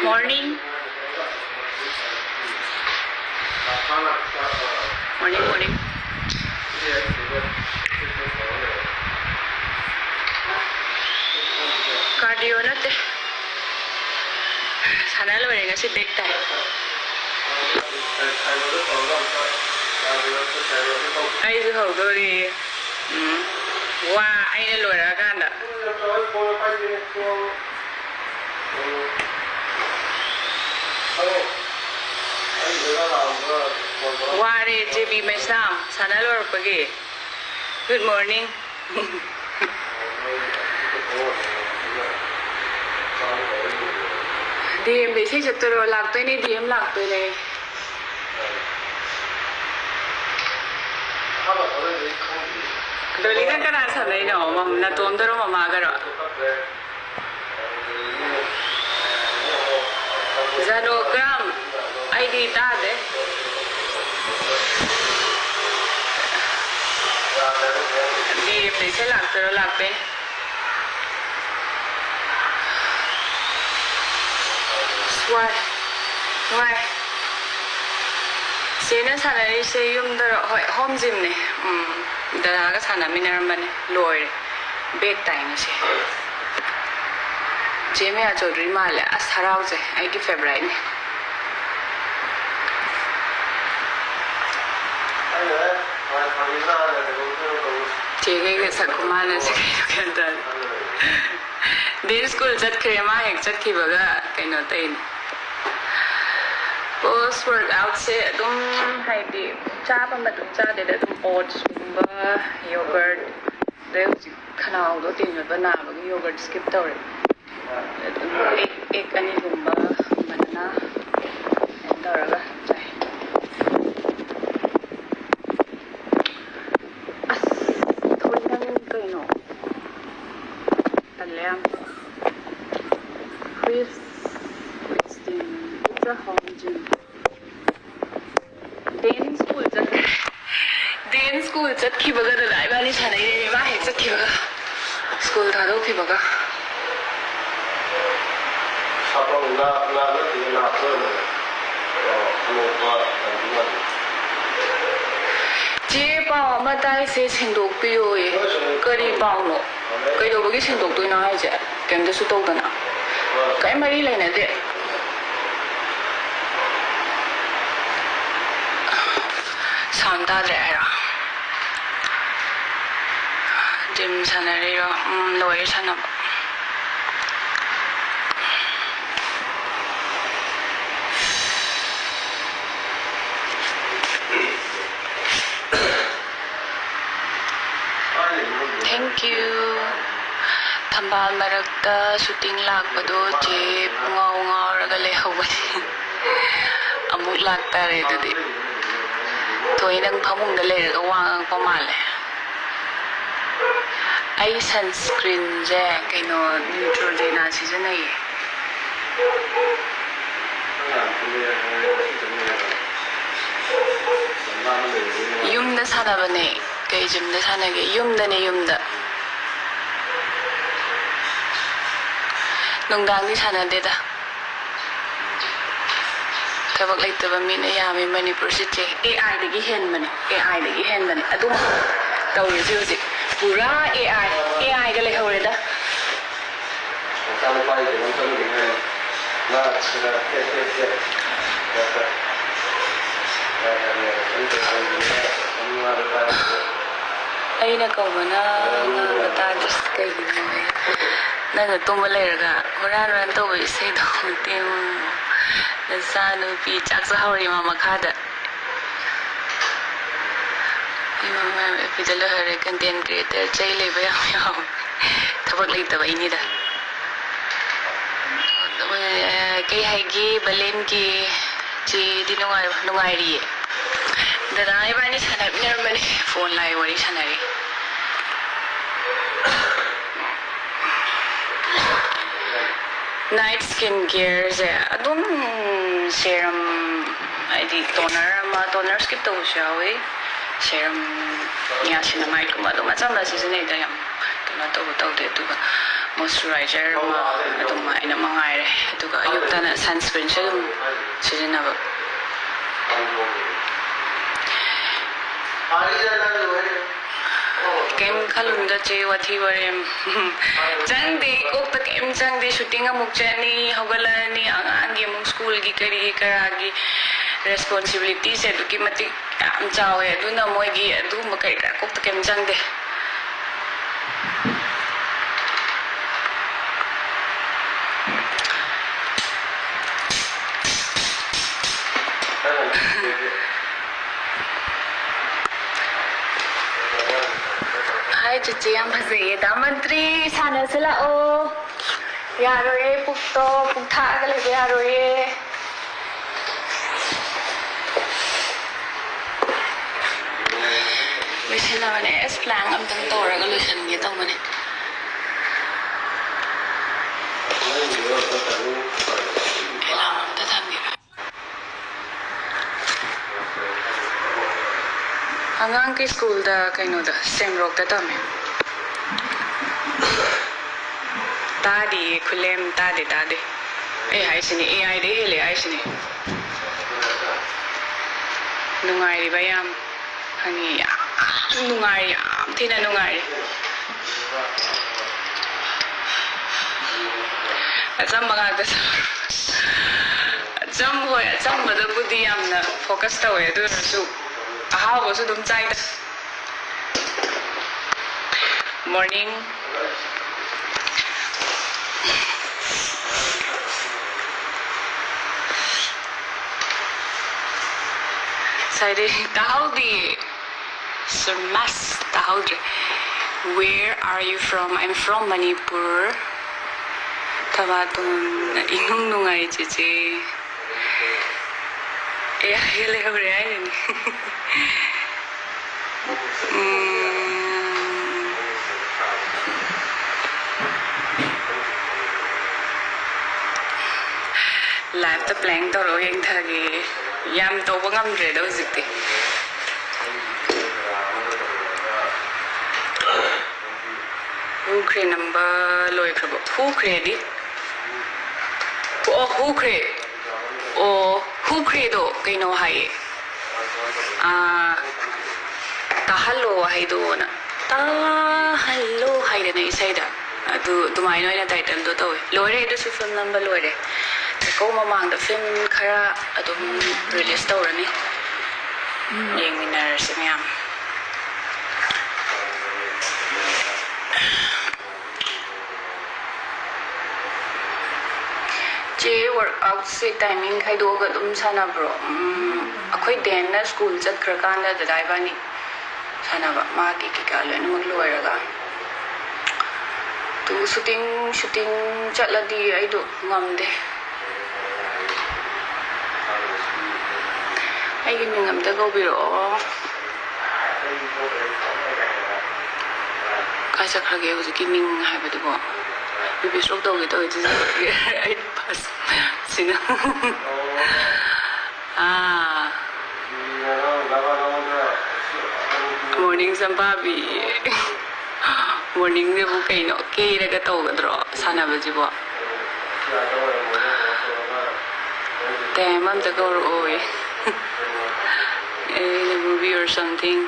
Morning. Morning. Cardio natin. Sana lumayan kasi big time. Ay, hawdori. Wow, ay nalura ka na. Wari, JB Mesam. Sana luar pergi. Good morning. DM để xây dựng tôi lạc tôi này DM lạc tôi này. Doli kan kan asa này no, mam na tuom tero mama karo. Zanogram, ID ta de. DM để xây lạc tôi lạc pe. Why? Sena sanari se yum daro hoi home gym ne. Dara ka sana minaram bane loire. Big time se. Jeme a chodri male as harau je ai ki favorite ne. Jege ke sakumana se kai kan Din school chat krema ek chat ki baga kaino tain. Post workout se adum haidi chapa matum cha de adum oats gumba yogurt de khanau do tin bana ba yogurt skip tawre. Adum ek ani gumba banana tawraga chai. As thoi nang kaino talyam it's a home gym. Then school chat ki baga da lai bani chana ire ba he chat ki baga school tha do ki baga sapong na ti na so no pa je pa ma dai se chindok piyo e kari paw no kai do bagi chindok tu na hai je kem da su to da na kai mari lai na de Santa Dera Gym Sanariro Loy Sanab Thank you Thambal Marakta shooting lakpado je ngau raga lehawani amuk lakta re dudi Tôi đang phóng lên là quang có mà lẽ ai sunscreen ra cái nó Neutrogena season này yum da sana ba ne cái gym da sana cái yum da nung dang đi sana de da Thebak leitaba mina yami Manipur city AI dagi hen mane adum tawri ji pura AI ga le hore da Kalau pai de non ni hai na sira aina ko bana na bata just kai ni na ga tumba le ga horan to bi sei do tem Nasano pi chak sa hori mama khada mama pidalo hare content creator chai le ba yaw thabak lai ta bai ni da kai hai gi balen ki chi di nungai ri da dai ba ni sana ner mani phone lai wari sana ri Night skincare se adum serum adi toner skip to shawi serum ya sinamide kuma do macam la season ai da yam kana to de tu moisturizer ma adum aina mangaire aduga ayukta na sunscreen se dum sizinaba kem khalunda che wathi warem jangde kokta kem jangde shooting amuk chani hogalani angangi amuk school gi kari karagi responsibility se duki mati am chawe aduna moigi adu makai ka kokta kem jangde Hi, Chichi, I'm Hazi. Damantri, sana sila o. Yaro ye, pukto, pukta kali yaro ye. Lucian na mane, es plan am tang tora ka Lucian gitu mane. Kailangan am tatami. Hanggang kay school da kaino da same rock da tami. Tadi kulem tadi. Hai sini AI de hele ai sini. Nungai bayam hani nungai thina nungai. Azam baga da azam hoy azam bada budi yamna focus tawe du su how was it inside? Morning. Side Tahodi. Surmas Tahodi. Where are you from? I'm from Manipur. Tabatun inung nungai chichi. Yeah, hele hore ai ni. Live the plank toro yeng thagi yam to bangam re do zikti who create number loy khabo who create who create do kaino hai tahalo hai do na tahalo hai na isai da adu dumai noi na title do to lore do su film number lore ko mamang da film khara adum release tawrani yengminar semyam je workout se timing khaido ga dum sana bro akhoi den na school chat khra kan da dai bani sana ba ma ki ka le na mag loiraga tu shooting chatladi ai do ngamde ai cái mình ngầm ta câu biro cái chắc là cái cái mình hay phải được không? Vì biết số đầu cái tôi thì ai pass xin morning Sambabi morning này bố cái nó kê ra cái tàu cái đó sao nào vậy chứ bộ damn I'm the girl rồi in a movie or something.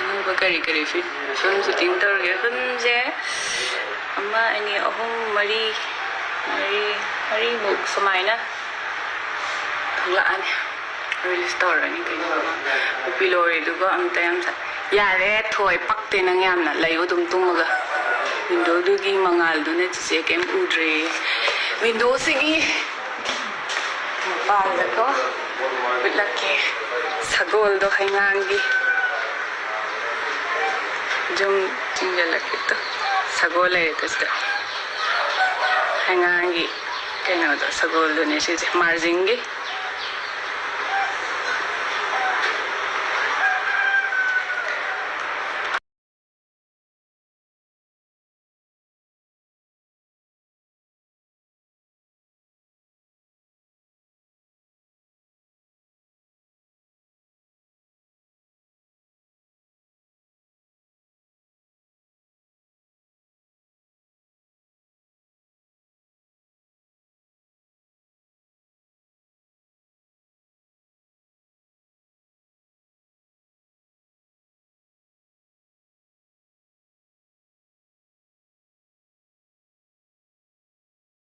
Ano ba kari fit film shooting target film je amma ani ahum mari muk samai na thulaan release store ani kaino pilori du ba am time sa yare thoi pakte nang yam na layo dum tumaga window du gi mangal du ne che kem udre window sigi Bala ko, bilaki sagol do hangangi, jum tinggalaki to sagol ay to hangangi, kaya do sagol do nesi marzingi.